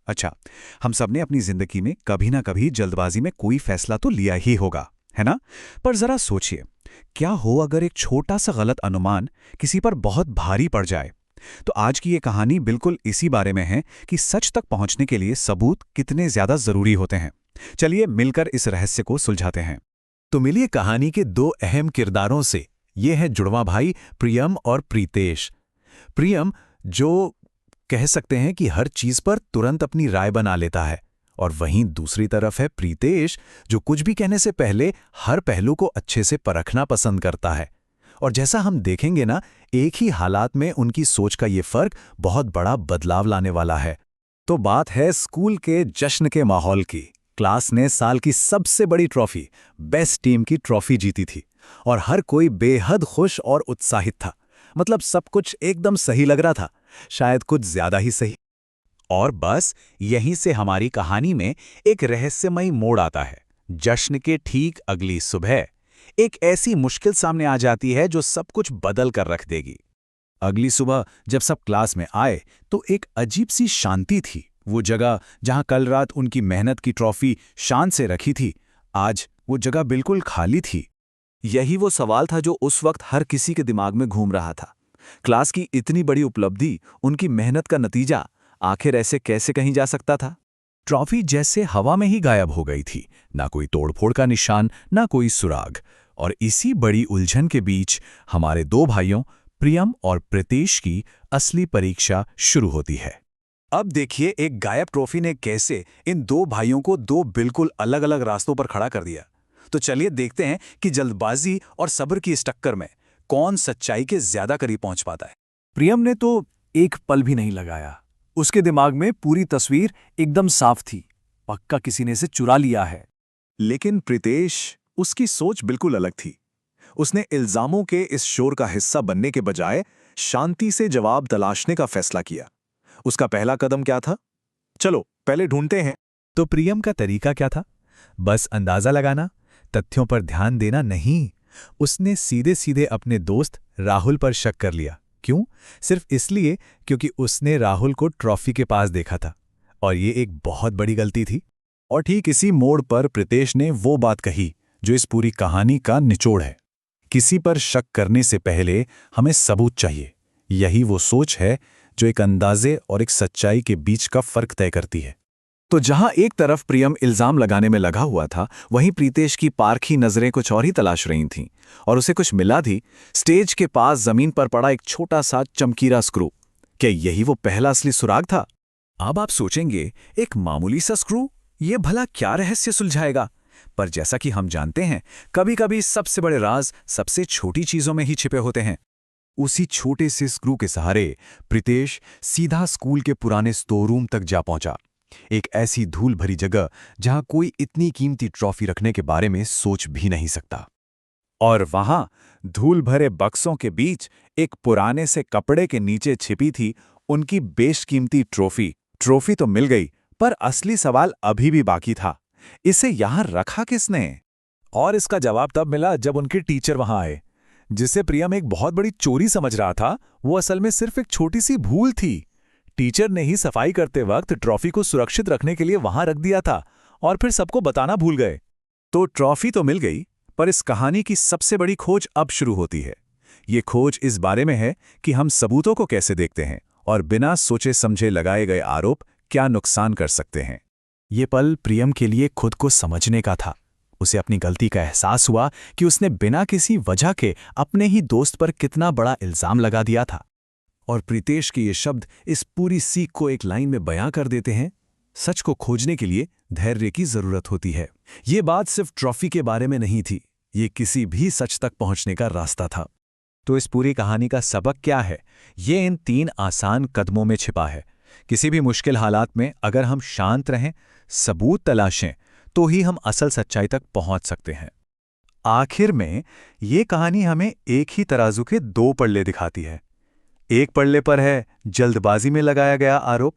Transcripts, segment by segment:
अच्छा, हम सबने अपनी जिंदगी में कभी ना कभी जल्दबाजी में कोई फैसला तो लिया ही होगा, है ना? पर जरा सोचिए, क्या हो अगर एक छोटा सा गलत अनुमान किसी पर बहुत भारी पड़ जाए? तो आज की ये कहानी बिल्कुल इसी बारे में है कि सच तक पहुंचने के लिए सबूत कितने ज्यादा जरूरी होते हैं। चलिए मिलकर इस रहस्य को सुलझाते हैं। तो मिलिए कहानी के दो अहम किरदारों से। ये है जुड़वा भाई प्रियम और प्रीतेश। प्रियम जो कह सकते हैं कि हर चीज पर तुरंत अपनी राय बना लेता है, और वहीं दूसरी तरफ है प्रीतेश जो कुछ भी कहने से पहले हर पहलू को अच्छे से परखना पसंद करता है। और जैसा हम देखेंगे ना, एक ही हालात में उनकी सोच का ये फर्क बहुत बड़ा बदलाव लाने वाला है। तो बात है स्कूल के जश्न के माहौल की। क्लास ने साल की सबसे बड़ी ट्रॉफी, बेस्ट टीम की ट्रॉफी जीती थी, और हर कोई बेहद खुश और उत्साहित था। मतलब सब कुछ एकदम सही लग रहा था, शायद कुछ ज्यादा ही सही। और बस यहीं से हमारी कहानी में एक रहस्यमयी मोड़ आता है। जश्न के ठीक अगली सुबह एक ऐसी मुश्किल सामने आ जाती है जो सब कुछ बदल कर रख देगी। अगली सुबह जब सब क्लास में आए तो एक अजीब सी शांति थी। वो जगह जहां कल रात उनकी मेहनत की ट्रॉफी शान से रखी थी, आज वो जगह बिल्कुल खाली थी। यही वो सवाल था जो उस वक्त हर किसी के दिमाग में घूम रहा था। क्लास की इतनी बड़ी उपलब्धि, उनकी मेहनत का नतीजा, आखिर ऐसे कैसे कहीं जा सकता था? ट्रॉफी जैसे हवा में ही गायब हो गई थी, ना कोई तोड़फोड़ का निशान, ना कोई सुराग। और इसी बड़ी उलझन के बीच हमारे दो भाइयों प्रियम और प्रीतेश की असली परीक्षा शुरू होती है। अब देखिए एक गायब ट्रॉफी ने कैसे इन दो भाइयों को दो बिल्कुल अलग अलग रास्तों पर खड़ा कर दिया। तो चलिए देखते हैं कि जल्दबाजी और सब्र की इस टक्कर में कौन सच्चाई के ज्यादा करीब पहुंच पाता है। प्रियम ने तो एक पल भी नहीं लगाया। उसके दिमाग में पूरी तस्वीर एकदम साफ थी। पक्का किसी ने इसे चुरा लिया है। लेकिन प्रीतेश, उसकी सोच बिल्कुल अलग थी। उसने इल्जामों के इस शोर का हिस्सा बनने के बजाय शांति से जवाब तलाशने का फैसला किया। उसका पहला कदम क्या था? चलो पहले ढूंढते हैं। तो प्रियम का तरीका क्या था? बस अंदाजा लगाना, तथ्यों पर ध्यान देना नहीं। उसने सीधे सीधे अपने दोस्त राहुल पर शक कर लिया। क्यों? सिर्फ इसलिए क्योंकि उसने राहुल को ट्रॉफी के पास देखा था, और ये एक बहुत बड़ी गलती थी। और ठीक इसी मोड़ पर प्रीतेश ने वो बात कही जो इस पूरी कहानी का निचोड़ है। किसी पर शक करने से पहले हमें सबूत चाहिए। यही वो सोच है जो एक अंदाजे और एक सच्चाई के बीच का फर्क तय करती है। तो जहां एक तरफ प्रियम इल्जाम लगाने में लगा हुआ था, वहीं प्रीतेश की पारखी नजरें कुछ और ही तलाश रही थीं, और उसे कुछ मिला भी। स्टेज के पास जमीन पर पड़ा एक छोटा सा चमकीला स्क्रू। क्या यही वो पहला असली सुराग था? अब आप सोचेंगे, एक मामूली सा स्क्रू, ये भला क्या रहस्य सुलझाएगा? पर जैसा कि हम जानते हैं, कभी कभी सबसे बड़े राज सबसे छोटी चीजों में ही छिपे होते हैं। उसी छोटे से स्क्रू के सहारे प्रीतेश सीधा स्कूल के पुराने स्टोर तक जा पहुंचा। एक ऐसी धूल भरी जगह जहां कोई इतनी कीमती ट्रॉफी रखने के बारे में सोच भी नहीं सकता। और वहां धूल भरे बक्सों के बीच एक पुराने से कपड़े के नीचे छिपी थी उनकी बेशकीमती ट्रॉफी। ट्रॉफी तो मिल गई, पर असली सवाल अभी भी बाकी था। इसे यहां रखा किसने? और इसका जवाब तब मिला जब उनके टीचर वहां आए। जिसे प्रियम एक बहुत बड़ी चोरी समझ रहा था, वो असल में सिर्फ एक छोटी सी भूल थी। टीचर ने ही सफाई करते वक्त ट्रॉफी को सुरक्षित रखने के लिए वहां रख दिया था, और फिर सबको बताना भूल गए। तो ट्रॉफी तो मिल गई, पर इस कहानी की सबसे बड़ी खोज अब शुरू होती है। ये खोज इस बारे में है कि हम सबूतों को कैसे देखते हैं, और बिना सोचे समझे लगाए गए आरोप क्या नुकसान कर सकते हैं। ये पल प्रियम के लिए खुद को समझने का था। उसे अपनी गलती का एहसास हुआ कि उसने बिना किसी वजह के अपने ही दोस्त पर कितना बड़ा इल्जाम लगा दिया था। और प्रीतेश के ये शब्द इस पूरी सीख को एक लाइन में बयां कर देते हैं। सच को खोजने के लिए धैर्य की जरूरत होती है। ये बात सिर्फ ट्रॉफी के बारे में नहीं थी, ये किसी भी सच तक पहुंचने का रास्ता था। तो इस पूरी कहानी का सबक क्या है? ये इन 3 आसान कदमों में छिपा है। किसी भी मुश्किल हालात में अगर हम शांत रहें, सबूत तलाशें, तो ही हम असल सच्चाई तक पहुंच सकते हैं। आखिर में ये कहानी हमें एक ही तराजू के 2 पल्ले दिखाती है। एक पल्ले पर है जल्दबाजी में लगाया गया आरोप,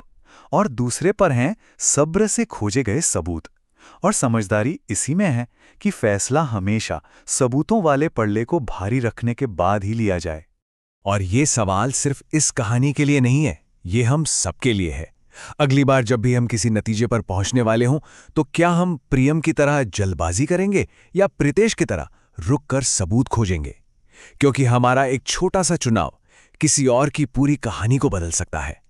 और दूसरे पर हैं सब्र से खोजे गए सबूत। और समझदारी इसी में है कि फैसला हमेशा सबूतों वाले पल्ले को भारी रखने के बाद ही लिया जाए। और ये सवाल सिर्फ इस कहानी के लिए नहीं है, ये हम सबके लिए है। अगली बार जब भी हम किसी नतीजे पर पहुंचने वाले हों, तो क्या हम प्रियम की तरह जल्दबाजी करेंगे या प्रीतेश की तरह रुककर सबूत खोजेंगे? क्योंकि हमारा एक छोटा सा चुनाव किसी और की पूरी कहानी को बदल सकता है।